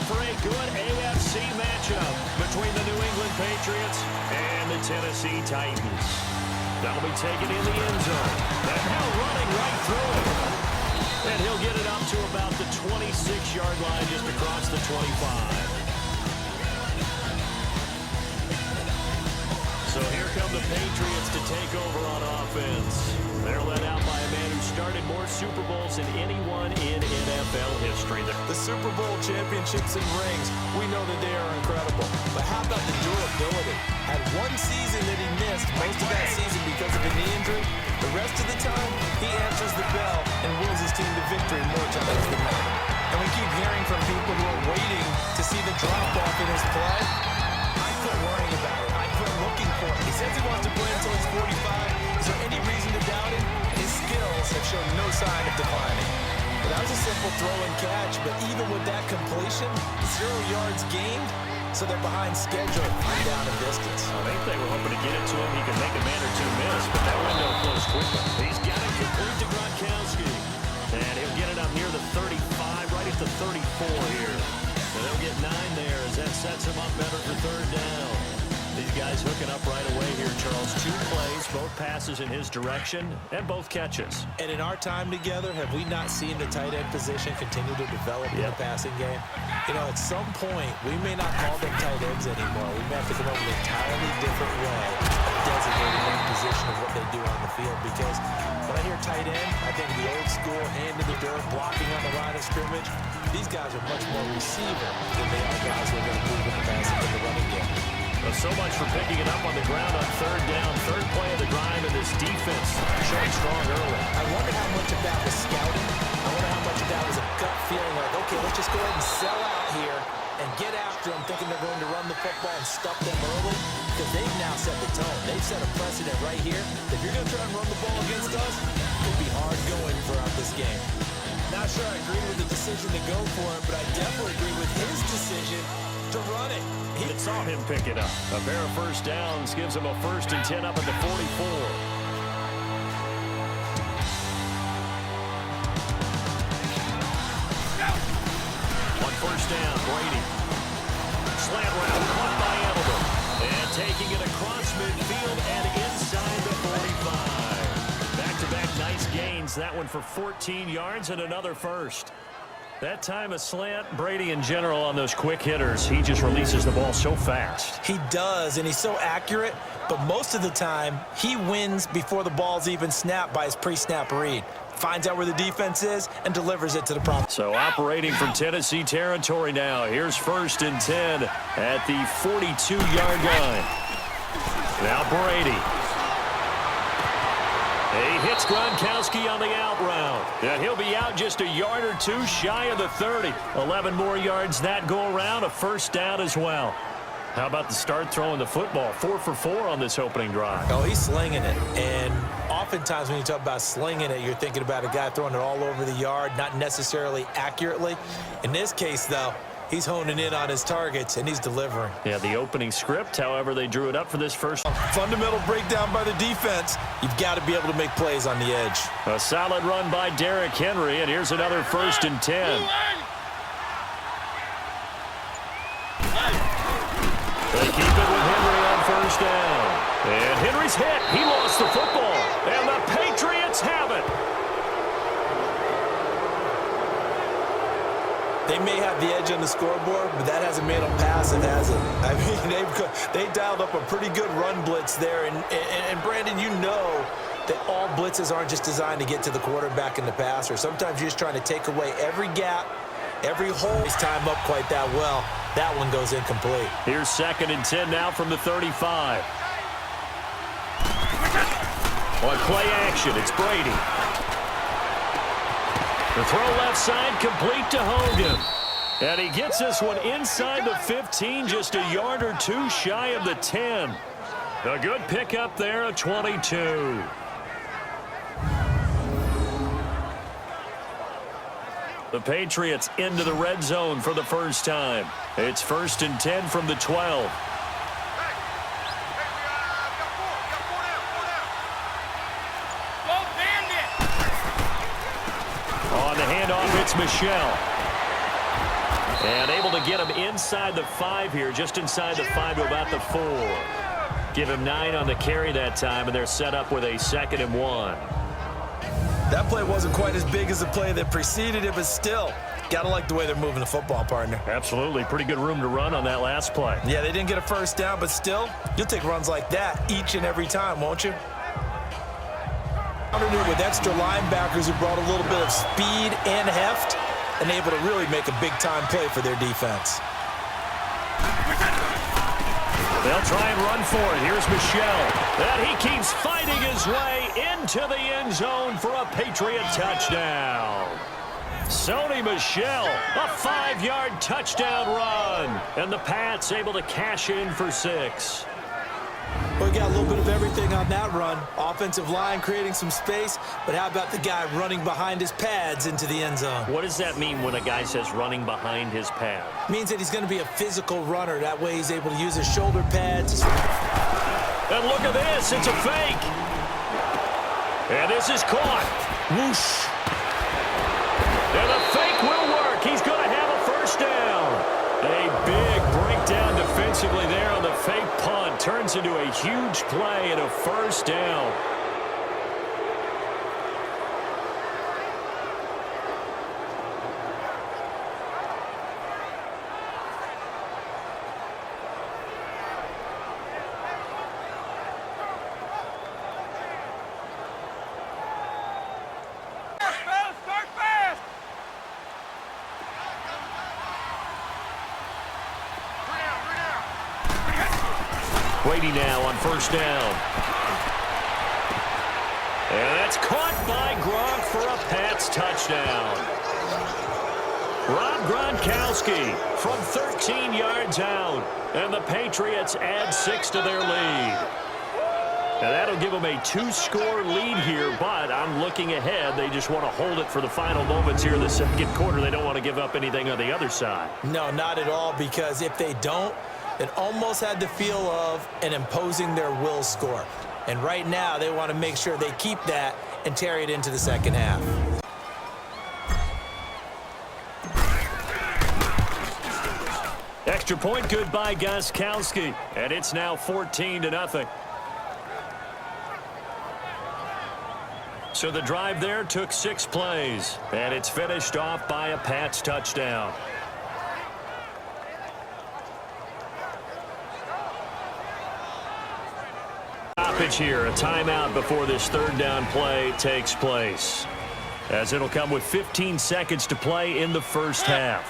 for a good AFC matchup between the New England Patriots and the Tennessee Titans. That'll be taken in the end zone. And now running right through it. And he'll get it up to about the 26-yard line, just across the 25. So here come the Patriots to take over on offense. They're led out by a man who started more Super Bowls than anyone in NFL history. The Super Bowl championships and rings, we know that they are incredible. But how about the durability? Had one season that he missed, most of that season because of a knee injury. The rest of the time, he answers the bell and wills his team to victory more times than not. And we keep hearing from people who are waiting to see the drop-off in his play. I quit worrying about it. I quit looking for it. He says he wants to play until he's 45. Is there any reason to doubt him? His skills have shown no sign of declining. But that was a simple throw and catch, but even with that completion, 0 yards gained, so they're behind schedule and down in distance. I think they were hoping to get it to him. He could make a man or two miss, but that window closed quickly. He's got it complete to Gronkowski. And he'll get it up near the 35, right at the 34 here. And they'll get 9 there as that sets him up better for third down. These guys hooking up right away here, Charles. 2 plays, both passes in his direction, and both catches. And in our time together, have we not seen the tight end position continue to develop in the passing game? You know, at some point, we may not call them tight ends anymore. We may have to come up with an entirely different way of designating one position of what they do on the field. Because when I hear tight end, I think the old school, hand in the dirt, blocking on the line of scrimmage. These guys are much more receiver than they are guys who are going to move in the passing in the running game. Well, so much for picking it up on the ground on third down. Third play of the drive, and this defense showing strong early. I wonder how much of that was scouting. I wonder how much of that was a gut feeling like, okay, let's just go ahead and sell out here and get after them, thinking they're going to run the football and stuff them early, because they've now set the tone. They've set a precedent right here. If you're going to try and run the ball against us, it'll be hard going throughout this game. Not sure I agree with the decision to go for it, but I definitely agree with his decision to run it. He saw him pick it up. A pair of first downs gives him a 1st and 10 up at the 44. On first down, Brady. Slant route, caught by Edelman. And taking it across midfield and inside the 45. Back-to-back nice gains. That one for 14 yards and another first. That time a slant. Brady in general on those quick hitters, he just releases the ball so fast. He does, and he's so accurate, but most of the time he wins before the ball's even snapped by his pre-snap read. Finds out where the defense is and delivers it to the problem. So operating from Tennessee territory now. Here's 1st and 10 at the 42-yard line. Now Brady. He hits Gronkowski on the out route. And he'll be out just a yard or 2 shy of the 30. 11 more yards that go around. A first down as well. How about the start throwing the football? 4 for 4 on this opening drive. Oh, he's slinging it. And oftentimes when you talk about slinging it, you're thinking about a guy throwing it all over the yard, not necessarily accurately. In this case, though, he's honing in on his targets, and he's delivering. Yeah, the opening script, however, they drew it up for this first. Fundamental breakdown by the defense. You've got to be able to make plays on the edge. A solid run by Derrick Henry, and here's another 1st and 10. They keep it with Henry on first down. And Henry's hit. He lost the football. And the Patriots have it. They may have the edge on the scoreboard, but that hasn't made them passive, has it? I mean, they dialed up a pretty good run blitz there. And Brandon, you know that all blitzes aren't just designed to get to the quarterback in the passer. Sometimes you're just trying to take away every gap, every hole. He's timed up quite that well. That one goes incomplete. Here's 2nd and 10 now from the 35. On play action, it's Brady. The throw left side, complete to Hogan. And he gets this one inside the 15, just a yard or 2 shy of the 10. A good pickup there, a 22. The Patriots into the red zone for the first time. It's 1st and 10 from the 12. On the handoff, it's Michelle. And able to get him inside the 5 here, just inside the 5 to about the 4. Give him 9 on the carry that time, and they're set up with a 2nd and 1. That play wasn't quite as big as the play that preceded it, but still, gotta like the way they're moving the football, partner. Absolutely. Pretty good room to run on that last play. Yeah, they didn't get a first down, but still, you'll take runs like that each and every time, won't you? With extra linebackers who brought a little bit of speed and heft and able to really make a big-time play for their defense. They'll try and run for it. Here's Michelle. And he keeps fighting his way into the end zone for a Patriot touchdown. Sony Michel, a 5-yard touchdown run. And the Pats able to cash in for 6. We got a little bit of everything on that run. Offensive line creating some space, but how about the guy running behind his pads into the end zone? What does that mean when a guy says running behind his pad? Means that he's going to be a physical runner. That way he's able to use his shoulder pads. And look at this, it's a fake. And this is caught. Whoosh. And the fake will work. He's going to have a first down. A big breakdown defensively there on the fake punt. Turns into a huge play and a first down. Brady now on first down. And that's caught by Gronk for a Pats touchdown. Rob Gronkowski from 13 yards out. And the Patriots add 6 to their lead. And that'll give them a 2-score lead here, but I'm looking ahead. They just want to hold it for the final moments here in the second quarter. They don't want to give up anything on the other side. No, not at all, because if they don't, it almost had the feel of an imposing their will score. And right now, they want to make sure they keep that and carry it into the second half. Extra point good by Gostkowski. And it's now 14-0. So the drive there took 6 plays. And it's finished off by a Pats touchdown. Stoppage here, a timeout before this third down play takes place. As it'll come with 15 seconds to play in the first half.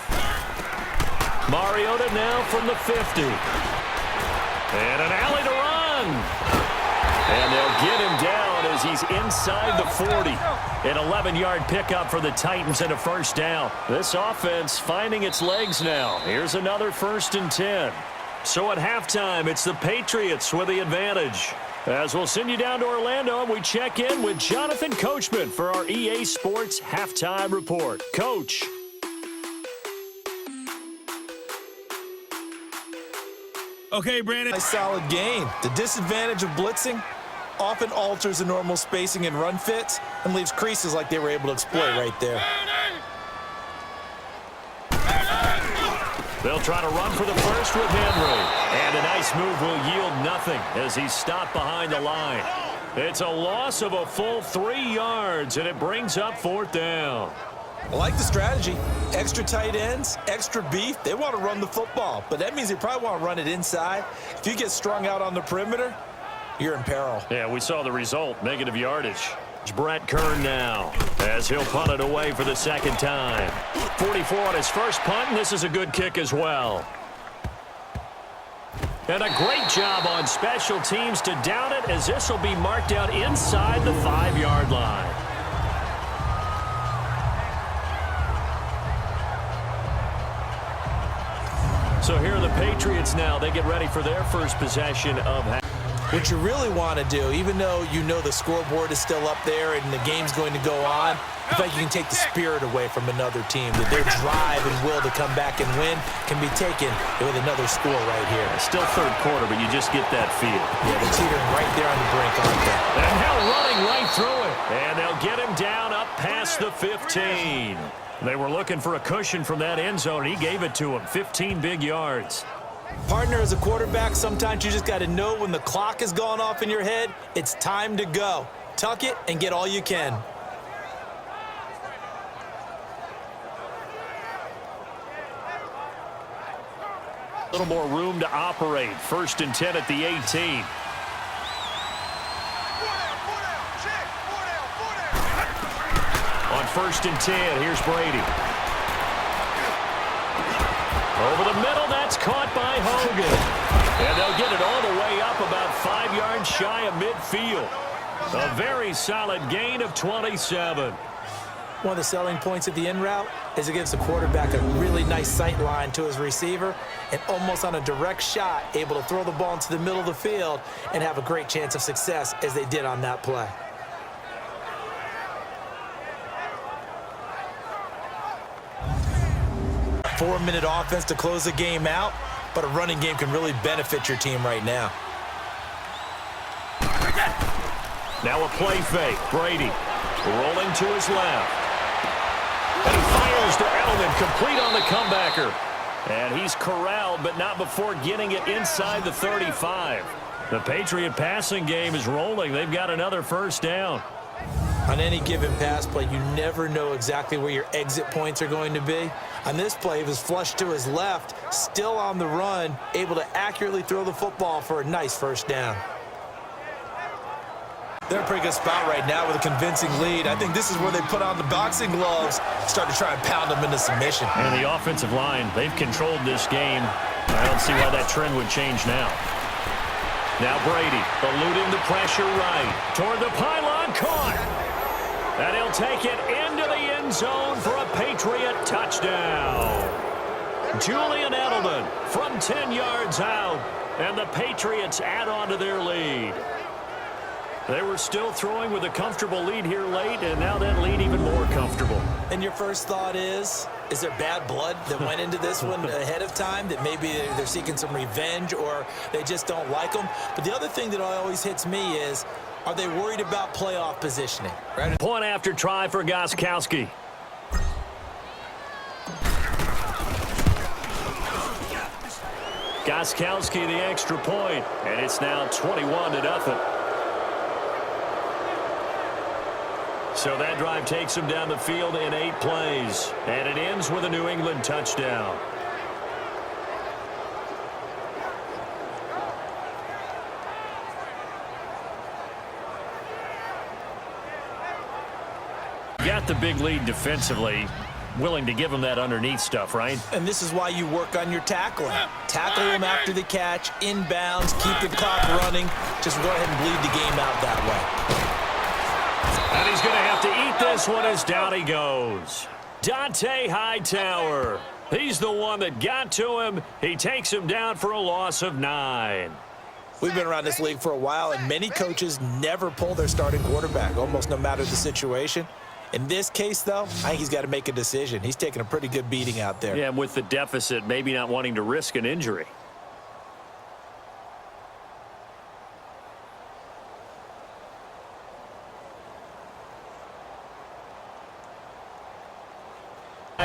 Mariota now from the 50. And an alley to run. And they'll get him down as he's inside the 40. An 11-yard pickup for the Titans and a first down. This offense finding its legs now. Here's another 1st and 10. So at halftime, it's the Patriots with the advantage. As we'll send you down to Orlando, and we check in with Jonathan Coachman for our EA Sports Halftime Report. Coach. Okay, Brandon. A solid game. The disadvantage of blitzing often alters the normal spacing and run fits and leaves creases like they were able to exploit right there. They'll try to run for the first with Henry. And a nice move will yield nothing as he's stopped behind the line. It's a loss of a full 3 yards, and it brings up 4th down. I like the strategy. Extra tight ends, extra beef. They want to run the football, but that means they probably want to run it inside. If you get strung out on the perimeter, you're in peril. Yeah, we saw the result, negative yardage. It's Brett Kern now as he'll punt it away for the second time. 44 on his first punt, and this is a good kick as well. And a great job on special teams to down it, as this will be marked out inside the 5-yard line. So here are the Patriots now. They get ready for their first possession of half. What you really want to do, even though you know the scoreboard is still up there and the game's going to go on, I feel like you can take the spirit away from another team, that their drive and will to come back and win can be taken with another score right here. Still third quarter, but you just get that feel. Yeah, they're teetering right there on the brink, aren't they? And now running right through it. And they'll get him down up past the 15. They were looking for a cushion from that end zone, and he gave it to him. 15 big yards. Partner, as a quarterback, sometimes you just got to know when the clock has gone off in your head, it's time to go. Tuck it and get all you can. A little more room to operate. 1st and 10 at the 18. On 1st and 10, here's Brady. Over the middle, that's caught by Hogan. And they'll get it all the way up about 5 yards shy of midfield. A very solid gain of 27. One of the selling points of the in route is it gives the quarterback a really nice sight line to his receiver and almost on a direct shot able to throw the ball into the middle of the field and have a great chance of success as they did on that play. A 4-minute offense to close the game out, but a running game can really benefit your team right now. Now a play fake. Brady rolling to his left. And he fires to Edelman, complete on the comebacker. And he's corralled, but not before getting it inside the 35. The Patriot passing game is rolling. They've got another first down. On any given pass play, you never know exactly where your exit points are going to be. On this play, he was flushed to his left, still on the run, able to accurately throw the football for a nice first down. They're in a pretty good spot right now with a convincing lead. I think this is where they put on the boxing gloves, start to try and pound them into submission. And the offensive line, they've controlled this game. I don't see why that trend would change now. Now Brady eluding the pressure right. Toward the pylon, caught. And he'll take it into the end zone for a Patriot touchdown. Julian Edelman from 10 yards out. And the Patriots add on to their lead. They were still throwing with a comfortable lead here late, and now that lead even more comfortable. And your first thought is there bad blood that went into this one ahead of time, that maybe they're seeking some revenge or they just don't like them? But the other thing that always hits me is, are they worried about playoff positioning? Right? Point after try for Gostkowski. Gostkowski the extra point, and it's now 21-0. So that drive takes him down the field in 8 plays. And it ends with a New England touchdown. Got the big lead defensively. Willing to give him that underneath stuff, right? And this is why you work on your tackling. Tackle him after the catch, inbounds, keep the clock running. Just go ahead and bleed the game out that way. And he's going to have to eat this one as down he goes. Dante Hightower. He's the one that got to him. He takes him down for a loss of 9. We've been around this league for a while, and many coaches never pull their starting quarterback, almost no matter the situation. In this case, though, I think he's got to make a decision. He's taking a pretty good beating out there. Yeah, and with the deficit, maybe not wanting to risk an injury.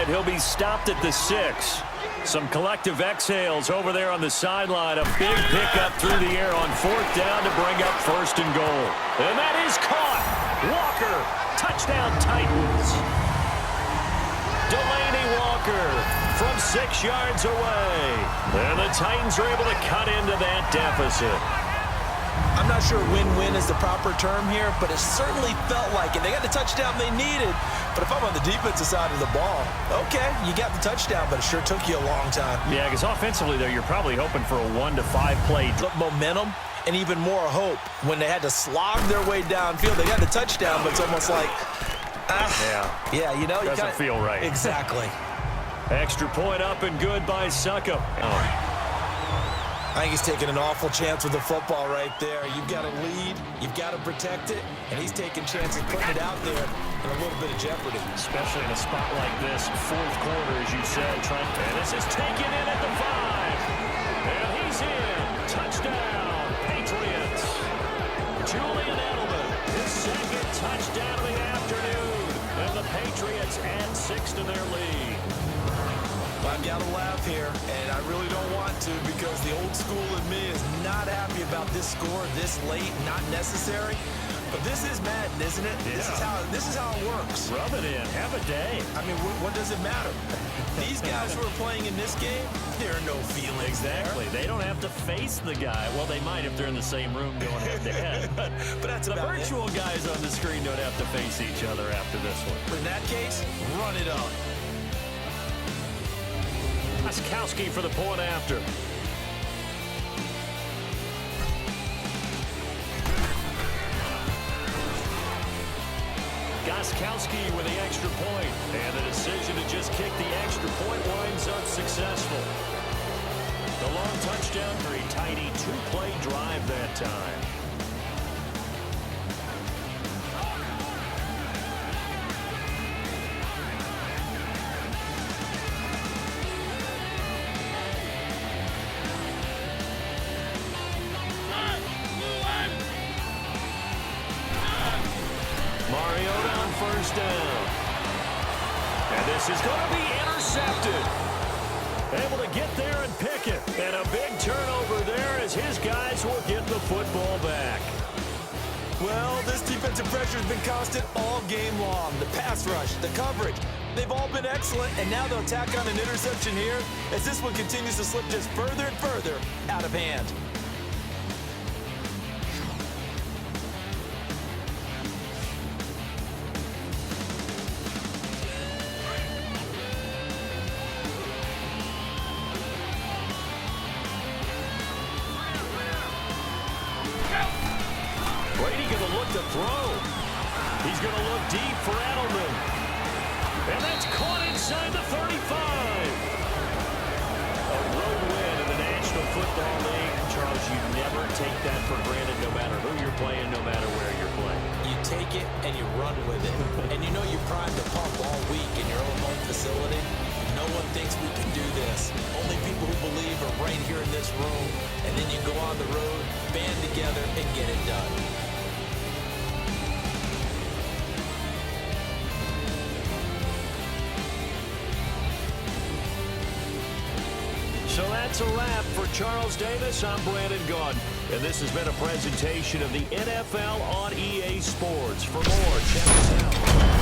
He'll be stopped at the 6. Some collective exhales over there on the sideline. A big pickup through the air on 4th down to bring up 1st and goal. And that is caught. Walker, touchdown Titans. Delaney Walker from 6 yards away. And the Titans are able to cut into that deficit. I'm not sure win-win is the proper term here, but it certainly felt like it. They got the touchdown they needed, but if I'm on the defensive side of the ball, okay, you got the touchdown, but it sure took you a long time. Yeah, because offensively, though, you're probably hoping for a 1 to 5 play. Momentum and even more hope when they had to slog their way downfield. They got the touchdown, but it's almost like, yeah, you know. Doesn't feel right. Exactly. Extra point up and good by Suckup. I think he's taking an awful chance with the football right there. You've got to lead, you've got to protect it, and he's taking chances putting it out there in a little bit of jeopardy. Especially in a spot like this, fourth quarter, as you said. And this is taken in at the 5. And he's in. Touchdown, Patriots. Julian Edelman, his second touchdown of the afternoon. And the Patriots add 6 to their lead. I've got to laugh here, and I really don't want to because the old school in me is not happy about this score this late, not necessary. But this is Madden, isn't it? Yeah. This is how it works. Rub it in. Have a day. I mean, what does it matter? These guys who are playing in this game, there are no feelings Exactly. They don't have to face the guy. Well, they might if they're in the same room going head-to-head. But that's the about virtual guys on the screen don't have to face each other after this one. In that case, run it up. Goskowski for the point after. Goskowski with the extra point. And the decision to just kick the extra point winds unsuccessful. The long touchdown for a tidy 2-play drive that time. Mariota on first down. And this is going to be intercepted. Able to get there and pick it. And a big turnover there as his guys will get the football back. Well, this defensive pressure has been constant all game long. The pass rush, the coverage, they've all been excellent, and now they'll tack on an interception here as this one continues to slip just further and further out of hand. Brady going to look to throw. He's going to look deep for Edelman. And that's caught inside the 35. A road win in the National Football League. Charles, you never take that for granted no matter who you're playing, no matter where you're playing. You take it and you run with it. And you know you're primed to pump all week in your own home facility. No one thinks we can do this. Only people who believe are right here in this room. And then you go on the road, band together, and get it done. So that's a wrap for Charles Davis. I'm Brandon Gaudin, and this has been a presentation of the NFL on EA Sports. For more, check us out.